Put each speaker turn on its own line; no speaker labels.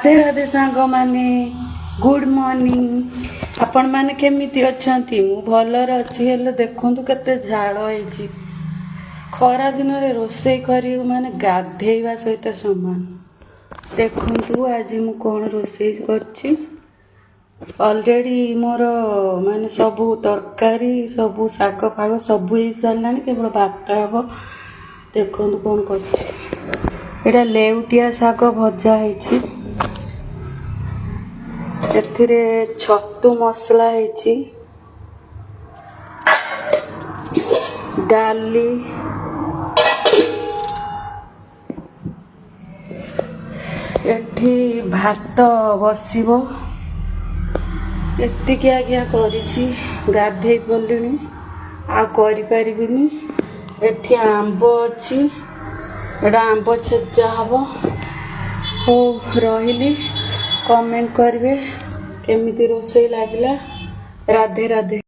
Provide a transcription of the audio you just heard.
राधे राधे सांग माने good morning आपण माने केमिति अछंती मु भलर अछि हेले देखंतु केते झाळ होईची खरा दिन रे रोसई करी माने गाधेइवा सहित समान देखंतु आज मु कोन रोसई करछि ऑलरेडी मोर माने सबु तरकारी सबु साग फाग सबु ही सारलानी केवल भात हबो देखंतु कोन करछि एटा लेउटिया साग भजा ହେଇଛି एथिरे छतु मसला ହେଇଛି डाली एठी भात बसिबो एतिके आज्ञा करिछि गाधेई पलिनी आ करि परिबिनी एठी आंबो अछि एडा आंबो छेजा हबो हो रहिली कमेंट करिवे केमिति रोसई लागला राधे राधे।